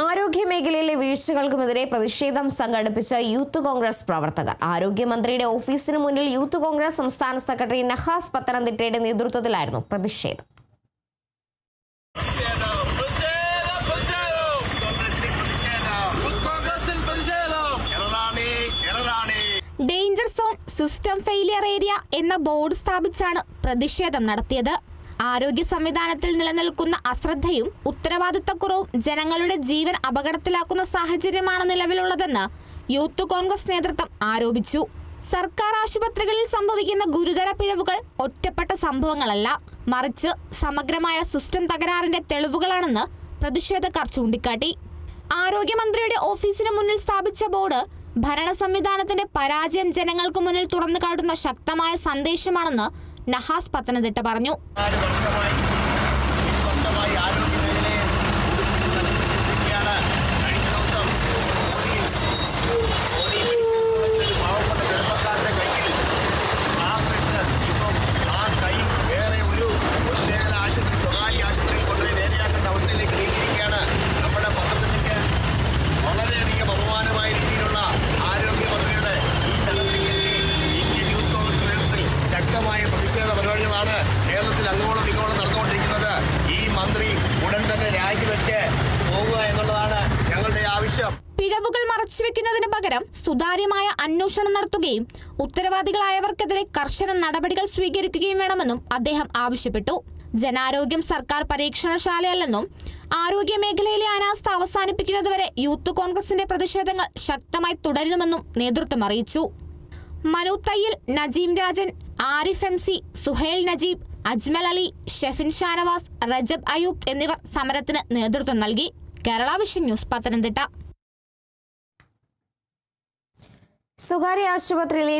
ആരോഗ്യമേഖലയിലെ വീഴ്ചകൾക്കുമെതിരെ പ്രതിഷേധം സംഘടിപ്പിച്ച യൂത്ത് കോൺഗ്രസ് പ്രവർത്തകർ ആരോഗ്യമന്ത്രിയുടെ ഓഫീസിന് മുന്നിൽ യൂത്ത് കോൺഗ്രസ് സംസ്ഥാന സെക്രട്ടറി നഹാസ് പത്തനംതിട്ടയുടെ നേതൃത്വത്തിലായിരുന്നു പ്രതിഷേധം. Danger zone system failure area എന്ന ബോർഡ് സ്ഥാപിച്ചാണ് പ്രതിഷേധം നടത്തിയത്. ആരോഗ്യ സംവിധാനത്തിൽ നിലനിൽക്കുന്ന അശ്രദ്ധയും ഉത്തരവാദിത്തക്കുറവും ജനങ്ങളുടെ ജീവൻ അപകടത്തിലാക്കുന്ന സാഹചര്യമാണ് നിലവിലുള്ളതെന്ന് യൂത്ത് കോൺഗ്രസ് നേതൃത്വം ആരോപിച്ചു. സർക്കാർ ആശുപത്രികളിൽ സംഭവിക്കുന്ന ഗുരുതര പിഴവുകൾ ഒറ്റപ്പെട്ട സംഭവങ്ങളല്ല, മറിച്ച് സമഗ്രമായ സിസ്റ്റം തകരാറിന്റെ തെളിവുകളാണെന്ന് പ്രതിഷേധക്കാർ ചൂണ്ടിക്കാട്ടി. ആരോഗ്യമന്ത്രിയുടെ ഓഫീസിന് മുന്നിൽ സ്ഥാപിച്ച ബോർഡ് ഭരണ സംവിധാനത്തിന്റെ പരാജയം ജനങ്ങൾക്ക് മുന്നിൽ തുറന്നു കാട്ടുന്ന ശക്തമായ സന്ദേശമാണെന്ന് നഹാസ് പത്തനംതിട്ട പറഞ്ഞു. പ്രതിഷേധ പരിപാടികളാണ് കേരളത്തിൽ അങ്ങോളം ഇങ്ങോളം നടന്നുകൊണ്ടിരിക്കുന്നത്. ഈ മന്ത്രി ഉടൻ തന്നെ രാജിവെച്ച് പോകുക എന്നുള്ളതാണ് ഞങ്ങളുടെ ആവശ്യം. പിഴവുകൾ മറച്ചുവെക്കുന്നതിന് പകരം സുതാര്യമായ അന്വേഷണം നടത്തുകയും ഉത്തരവാദികളായവർക്കെതിരെ കർശന നടപടികൾ സ്വീകരിക്കുകയും വേണമെന്നും അദ്ദേഹം ആവശ്യപ്പെട്ടു. ജനാരോഗ്യം സർക്കാർ പരീക്ഷണശാലയല്ലെന്നും ആരോഗ്യ മേഖലയിലെ അനാസ്ഥ അവസാനിപ്പിക്കുന്നതുവരെ യൂത്ത് കോൺഗ്രസിന്റെ പ്രതിഷേധങ്ങൾ ശക്തമായി തുടരുമെന്നും നേതൃത്വം അറിയിച്ചു. മനു തയ്യിൽ, നജീം രാജൻ, ആരിഫ് MC, സുഹൈൽ നജീബ്, അജ്മൽ അലി, ഷെഫിൻ ഷാനവാസ്, റജബ് അയൂബ് എന്നിവർ സമരത്തിന് നേതൃത്വം നൽകി. Kerala vision news, Pathanamthitta. സ്വകാര്യ ആശുപത്രിയിലെ